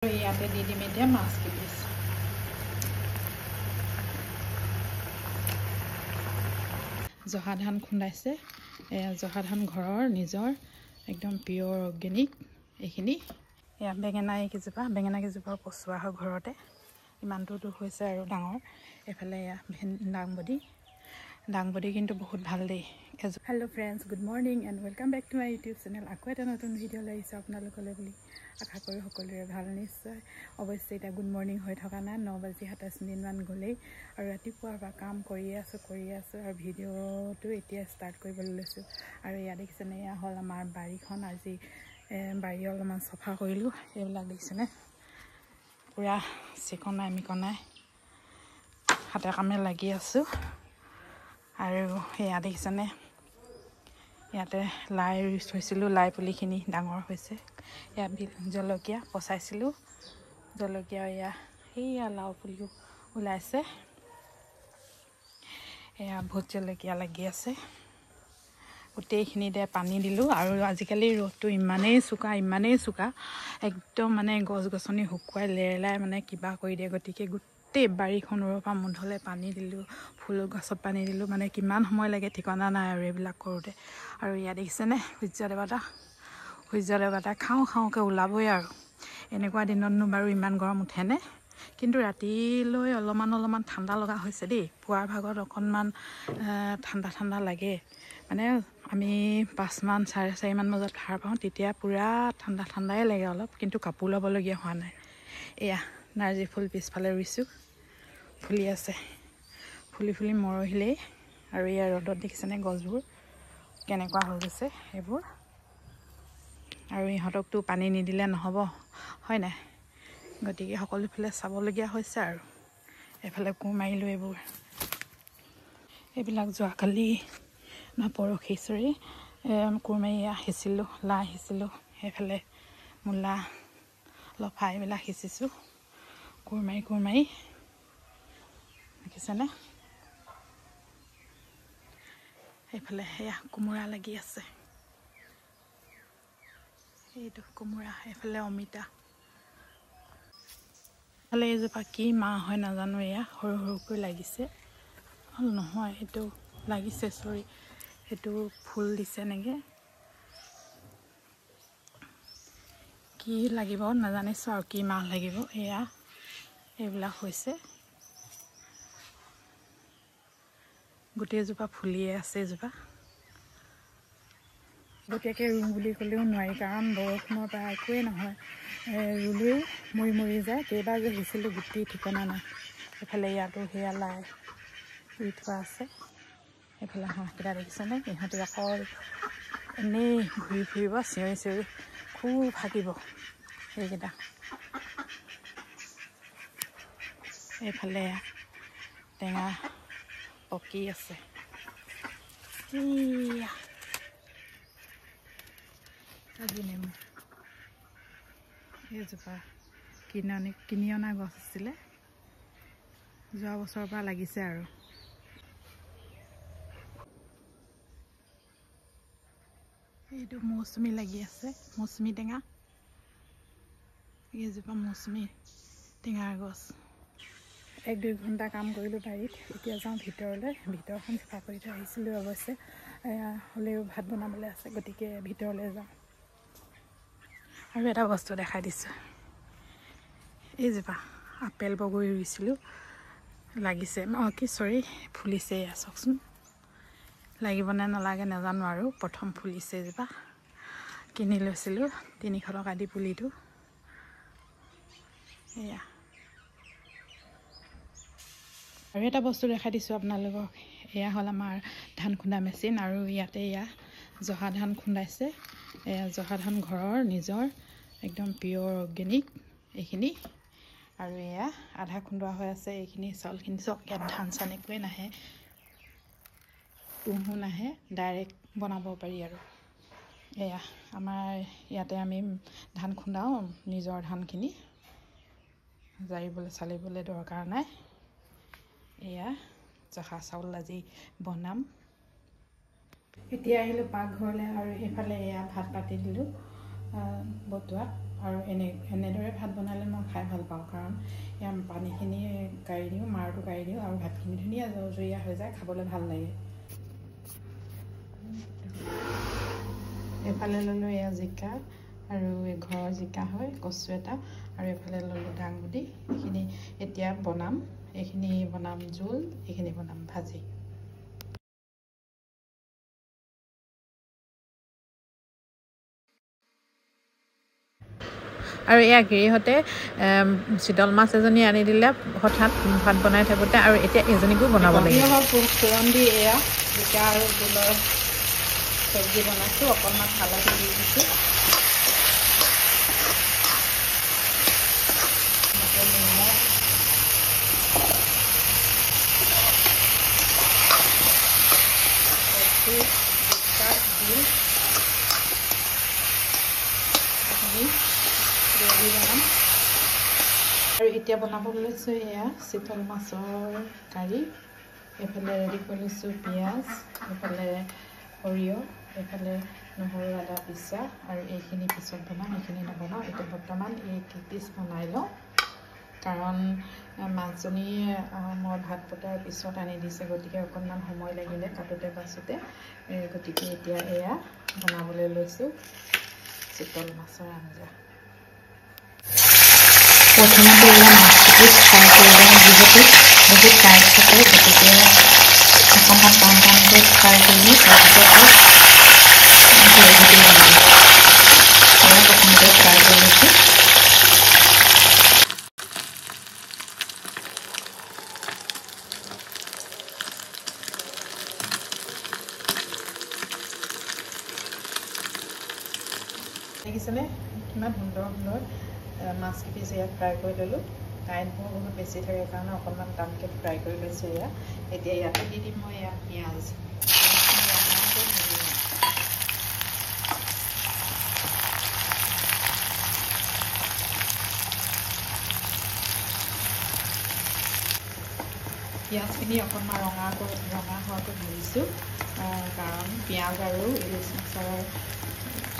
ইয়াতে দি দিম এতিয়া মাছ কিপিছ জহা ধান খুন্দাইছে জহা ধান ঘৰৰ নিজৰ একদম পিয়ৰ অৰ্গেনিক এইখিনি এয়া বেঙেনা কেইজোপা পচোৱা হয় ঘৰতে ইমানটোতো হৈছে আৰু ডাঙৰ এফালে এয়া দাংবডি কিন্তু বহুত ভাল দেই hello' friends good morning and welcome back to my YouTube channel আকৌ এটা নতুন ভিডিঅ' লৈ আহিছোঁ আপোনালোকলৈ বুলি আশা কৰোঁ সকলোৰে ভাল নিশ্চয় অৱশ্যে এতিয়া গুড মৰ্ণিং হৈ থকা নাই 9:27 গ'লেই আৰু ৰাতিপুৱাৰ পৰা কাম কৰিয়ে আছোঁ আৰু ভিডিঅ'টো এতিয়া ষ্টাৰ্ট কৰিবলৈ লৈছোঁ আৰু ইয়াত দেখিছেনে এয়া হ'ল আমাৰ বাৰীখন আজি বাৰী অলপমান চফা কৰিলোঁ এইবিলাক দেখিছেনে পূৰা চিকনাই হাতে কামে লাগি আছোঁ আৰু এয়া দেখিছেনে ইয়াতে লাই ৰুই থৈছিলোঁ লাই পুলিখিনি ডাঙৰ হৈছে এয়া জলকীয়া পচাইছিলোঁ জলকীয়া এয়া লাও পুলিও ওলাইছে এয়া ভোট জলকীয়া লাগি আছে গোটেইখিনিতে পানী দিলোঁ আৰু আজিকালি ৰ'দটো ইমানেই চোকা একদম মানে গছ গছনি শুকুৱাই লেৰেলাই মানে কিবা কৰি দিয়ে গতিকে গোটেই বাৰীখনৰ পৰা মুধলে পানী দিলোঁ ফুল গছত পানী দিলোঁ মানে কিমান সময় লাগে ঠিকনা নাই আৰু এইবিলাক কৰোঁতে আৰু ইয়াত দেখিছেনে সূৰ্য দেৱতা খাওঁকৈ ওলাবই আৰু এনেকুৱা দিনতনো বাৰু ইমান গৰম উঠেনে কিন্তু ৰাতিলৈ অলপমান ঠাণ্ডা লগা হৈছে দেই পুৱাৰ ভাগত অকণমান ঠাণ্ডা লাগে মানে আমি 5মান 4:30 বজাত সাৰ পাওঁ তেতিয়া পূৰা ঠাণ্ডাই লাগে অলপ কিন্তু কাপোৰ ল'বলগীয়া হোৱা নাই এয়া নাৰ্জী ফুল পিছফালে ৰুইছোঁ ফুলি আছে ফুলি মৰহিলেই আৰু ইয়াৰ ৰ'দত দেখিছেনে গছবোৰ কেনেকুৱা হৈ গৈছে এইবোৰ আৰু ইহঁতকতো পানী নিদিলে নহ'ব হয় নাই গতিকে সকলোফালে চাবলগীয়া হৈছে আৰু এফালে কোৰ মাৰিলোঁ এইবিলাক যোৱাকালি পৰহি কোৰ মাৰি সিঁচিলোঁ লাই সিঁচিলোঁ সেইফালে মূলা লফা এইবিলাক সিঁচিছোঁ কোৰ মাৰি দেখিছেনে এইফালে এয়া কোমোৰা লাগি আছে এইটো কোমোৰা এইফালে অমিতা এইফালে এইজোপা কি মাহ হয় নাজানো এয়া সৰুকৈ লাগিছে নহয় এইটো লাগিছে সেইটো ফুল দিছে নেকি কি লাগিব নাজানিছোঁ আৰু কি মাহ লাগিব এয়া এইবিলাক হৈছে গোটেইজোপা ফুলিয়ে আছে এজোপা গোটেইকৈ ৰুম বুলি ক'লেও নোৱাৰি কাৰণ বৰষুণৰ পৰা একোৱেই নহয় ৰুলেও মৰি যায় কেইবাৰ যে সিঁচিলোঁ গুটি ঠিকনা নাই এইফালে ইয়াতো সেয়া লাই ৰুই থোৱা আছে এইফালে হাঁহকেইটা দেখিছেনে ইহঁতে অকল এনেই ঘূৰি ফুৰিব চিঞৰি খুব হাকিব সেইকেইটা এইফালে টেঙা পকি আছে কাজি নেমু এইজোপা কিনি অনা গছ আছিলে যোৱা বছৰৰ পৰা লাগিছে আৰু এইটো মৌচুমী লাগি আছে মৌচুমী টেঙা এইজোপা মৌচুমী টেঙাৰ গছ 1-2 ঘণ্টা কাম কৰিলোঁ বাৰীত এতিয়া যাওঁ ভিতৰখন চাফা কৰি থৈ আহিছিলোঁ অৱশ্যে হ'লেও ভাত বনাবলৈ আছে গতিকে ভিতৰলৈ যাওঁ আৰু এটা বস্তু দেখাই দিছোঁ এইজোপা আপেল বগৰী ৰুইছিলোঁ লাগিছে ফুলিছে চাওকচোন লাগিবনে নালাগে নাজানো আৰু প্ৰথম ফুলিছে এজোপা কিনি লৈছিলোঁ 300 টকা দি পুলিটো এয়া আৰু এটা বস্তু দেখাই দিছোঁ আপোনালোকক এয়া হ'ল আমাৰ ধান খুন্দা মেচিন আৰু ইয়াতে জহা ধান খুন্দাইছে জহা ধান ঘৰৰ নিজৰ একদম পিয়ৰ অৰ্গেনিক এইখিনি আৰু এয়া আধা খুন্দোৱা হৈ আছে এইখিনি চাউলখিনি চব ইয়াত ধান চান একোৱে নাহে তুঁহো নাহে ডাইৰেক্ট বনাব পাৰি আৰু এয়া আমাৰ ইয়াতে আমি ধান খুন্দাওঁ নিজৰ ধানখিনি চালিবলৈ দৰকাৰ নাই এয়া জহা চাউল আজি বনাম এতিয়া আহিলোঁ পাকঘৰলৈ আৰু সেইফালে এয়া ভাত পাতি দিলোঁ বতোৱাত আৰু এনেদৰে ভাত বনালে মই খাই ভাল পাওঁ, কাৰণ ইয়াৰ পানীখিনি কাঢ়ি দিওঁ, মাৰটো কাঢ়ি দিওঁ আৰু ভাতখিনি ধুনীয়া জৰজৰীয়া হৈ যায়, খাবলৈ ভাল লাগে। এফালে ল'লোঁ এয়া জিকা, আৰু ঘৰৰ জিকা হয়, কচু এটা, আৰু এফালে ল'লোঁ দাংবডি। এইখিনি এতিয়া বনাম, এইখিনি বনাম জোল, এইখিনি বনাম ভাজি। আৰু এয়া গিৰিহঁতে চিতল মাছ এজনী আনি দিলে হঠাৎ ভাত বনাই থাকোঁতে, আৰু এতিয়া এজনীকো বনাব লাগিব। ফোৰণ দি এয়া জিকা আৰু জোলৰ চব্জি বনাইছোঁ, অকণমান হালধি দি দিছোঁ, নিমখ, কচু, জিকা, জোল গ্ৰেভি বনাম। আৰু এতিয়া বনাব লৈছোঁ এয়া চিতল মাছৰ কাৰী। এইফালে ৰেডি কৰি লৈছোঁ পিঁয়াজ, এইফালে সৰিয়হ, এইফালে নহৰু আদা পিছা, আৰু এইখিনি পিছত বনাম, এইখিনি নবনাওঁ। এতিয়া বৰ্তমান এই পিচ বনাই লওঁ, কাৰণ মাছজনী মই ভাত পতাৰ পিছত আনি দিছে, গতিকে অকণমান সময় লাগিলে কাটোতে বাছোঁতে, গতিকে এতিয়া এয়া বনাবলৈ লৈছোঁ চিতল মাছৰ আঞ্জা। প্ৰথমতে এয়া মাছটো ফ্ৰাই কৰি লওঁ, যিহেতু বহুত টাইট থাকে, গতিকে অকণমান টানকৈ ফ্ৰাই কৰি তাৰপিছতে গ্ৰেভিটো বনাম। এয়া প্ৰথমতে ফ্ৰাই কৰি লৈছোঁ। দেখিছেনে কিমান সুন্দৰ মাছ কেইপিচ ইয়াত ফ্ৰাই কৰি ল'লোঁ। কাৰেণ্টবোৰ বহুত বেছি থাকে কাৰণে অকণমান টানকৈ ফ্ৰাই কৰি লৈছোঁ এয়া। এতিয়া ইয়াতে দি দিম মই এয়া পিঁয়াজ। পিঁয়াজখিনি অকণমান ৰঙা হোৱাকৈ ভাজিছোঁ, কাৰণ পিঁয়াজ আৰু ইলিচ মাছৰ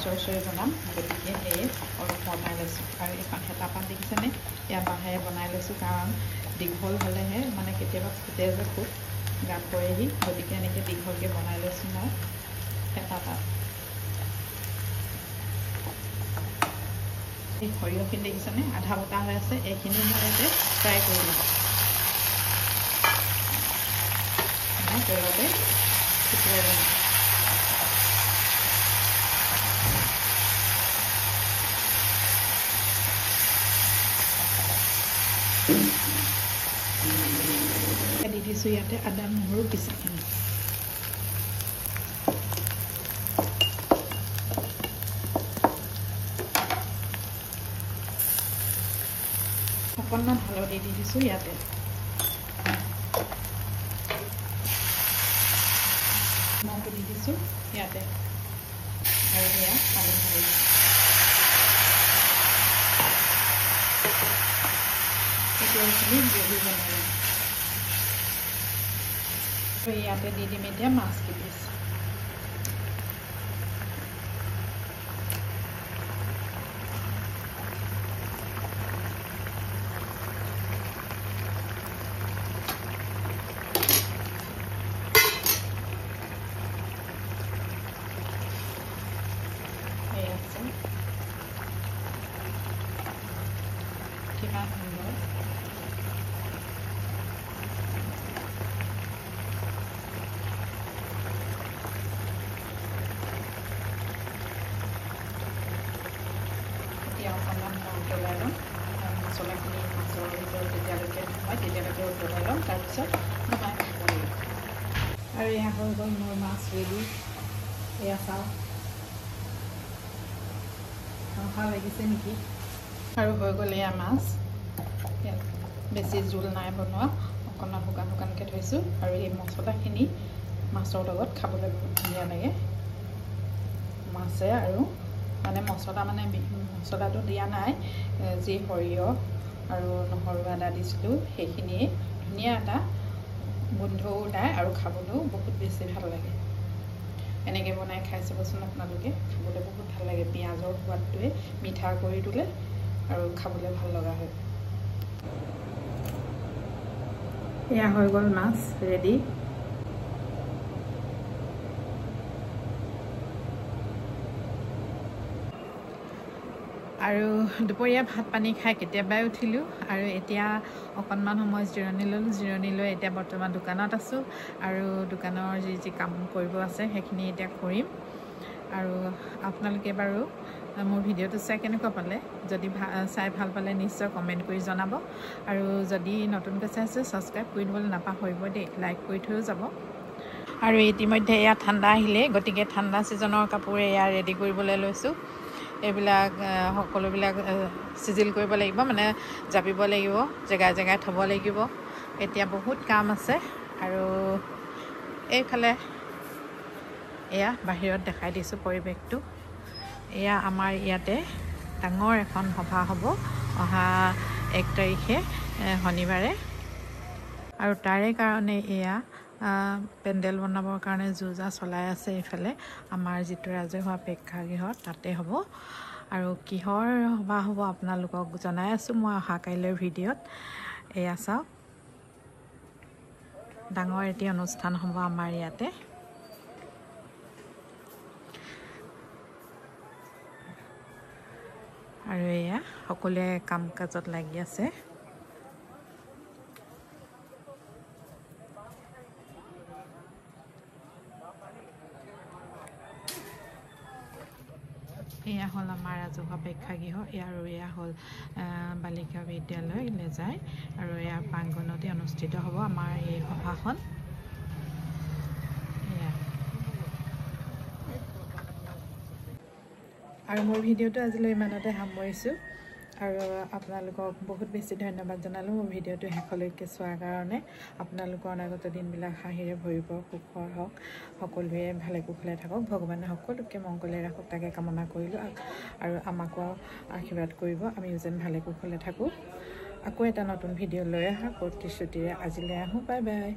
চৰচৰি বনাম, গতিকে সেয়ে অলপ বনাই লৈছোঁ। আৰু এখন হেতাপাত দেখিছেনে, এয়া বাঁহেৰে বনাই লৈছোঁ, কাৰণ দীঘল হ'লেহে মানে কেতিয়াবা ফুটে যে খুব গাত পৰেহি, গতিকে এনেকৈ দীঘলকৈ বনাই লৈছোঁ মই হেতাপাত। এই সৰিয়হখিনি দেখিছেনে আধা বটা হৈ আছে, এইখিনি মই ইয়াতে ফ্ৰাই কৰি লওঁ। তেলতে ছটিয়াই লওঁ। দি দিছোঁ ইয়াতে আদা নহৰু পিচাখিনি। অকণমান হালধি দি দিছোঁ ইয়াতে। নিমখ দি দিছোঁ ইয়াতে, আৰু সেয়া পানী ঢালি দিছোঁ। এইখিনি গ্ৰেভি বনাই লওঁ। ইয়াতে দি দিম এতিয়া মাছ কেইপিচ। কিমান সুন্দৰ। এতিয়া অকণমান উতলাই ল'ম, মছলাখিনি মাছৰ ভিতৰত যেতিয়ালৈকে হয় তেতিয়ালৈকে উতলাই ল'ম, তাৰপিছত নমাই থ'ব লাগিব। আৰু এয়া হৈ গ'ল মোৰ মাছ ৰেডি। এয়া চাওঁ, খাওঁ লাগিছে নেকি। আৰু হৈ গ'ল এয়া মাছ, বেছি জোল নাই বনোৱা, অকণমান শুকানকৈ থৈছোঁ। আৰু এই মছলাখিনি মাছৰ লগত খাবলৈ বহুত ধুনীয়া লাগে। মাছে আৰু মানে মছলাটো দিয়া নাই, যি সৰিয়হ আৰু নহৰু আদা দিছিলোঁ সেইখিনিয়ে ধুনীয়া এটা গোন্ধও ওলায়, আৰু খাবলৈও বহুত বেছি ভাল লাগে। এনেকৈ বনাই খাই চাবচোন আপোনালোকে, খাবলৈ বহুত ভাল লাগে। পিঁয়াজৰ সোৱাদটোৱে মিঠা কৰি তোলে আৰু খাবলৈ ভাল লগা হয়। এয়া হৈ গ'ল মাছ ৰেডি। আৰু দুপৰীয়া ভাত পানী খাই কেতিয়াবাই উঠিলোঁ আৰু এতিয়া অকণমান সময় জিৰণি ল'লোঁ। জিৰণি লৈ এতিয়া বৰ্তমান দোকানত আছোঁ আৰু দোকানৰ যি কাম কৰিব আছে সেইখিনি এতিয়া কৰিম। আৰু আপোনালোকে বাৰু মোৰ ভিডিঅ'টো চাই কেনেকুৱা পালে, যদি চাই ভাল পালে নিশ্চয় কমেণ্ট কৰি জনাব। আৰু যদি নতুনকৈ চাইছে ছাবস্ক্ৰাইব কৰি দিবলৈ নাপাহৰিব দেই, লাইক কৰি থৈও যাব। আৰু ইতিমধ্যে এয়া ঠাণ্ডা আহিলে, গতিকে ঠাণ্ডা ছিজনৰ কাপোৰ এয়া ৰেডি কৰিবলৈ লৈছোঁ। এইবিলাক সকলোবিলাক চিজিল কৰিব লাগিব, মানে জাপিব লাগিব, জেগাই জেগাই থ'ব লাগিব। এতিয়া বহুত কাম আছে। আৰু এইফালে এয়া বাহিৰত দেখাই দিছোঁ পৰিৱেশটো। এয়া আমাৰ ইয়াতে ডাঙৰ এখন সভা হ'ব অহা 1 তাৰিখে শনিবাৰে, আৰু তাৰে কাৰণে এয়া পেণ্ডেল বনাবৰ কাৰণে যো-জা চলাই আছে। এইফালে আমাৰ যিটো ৰাজহুৱা প্ৰেক্ষাগৃহত তাতে হ'ব। আৰু কিহৰ সভা হ'ব আপোনালোকক জনাই আছোঁ মই অহা কাইলৈৰ ভিডিঅ'ত। এয়া চাওক, ডাঙৰ এটি অনুষ্ঠান হ'ব আমাৰ ইয়াতে। আৰু এয়া সকলোৱে কাম কাজত লাগি আছে। এয়া হ'ল আমাৰ ৰাজহুৱা প্ৰেক্ষাগৃহ, আৰু এয়া হ'ল বালিকা বিদ্যালয় লেজাই, আৰু এয়া প্ৰাংগণতে অনুষ্ঠিত হ'ব আমাৰ এই সভাখন। আৰু মোৰ ভিডিঅ'টো আজিলৈ ইমানতে সামৰিছোঁ, আৰু আপোনালোকক বহুত বেছি ধন্যবাদ জনালোঁ মোৰ ভিডিঅ'টো শেষলৈকে চোৱাৰ কাৰণে। আপোনালোকৰ অনাগত দিনবিলাক হাঁহিৰে ভৰিব, সুখৰ হওক, সকলোৱে ভালে কুশলে থাকক, ভগৱানে সকলোকে মংগলে ৰাখক তাকে কামনা কৰিলোঁ। আৰু আমাকো আশীৰ্বাদ কৰিব, আমিও যেন ভালে কুশলে থাকোঁ। আকৌ এটা নতুন ভিডিঅ' লৈ অহা প্ৰতিশ্ৰুতিৰে আজিলৈ আহোঁ। Bye bye.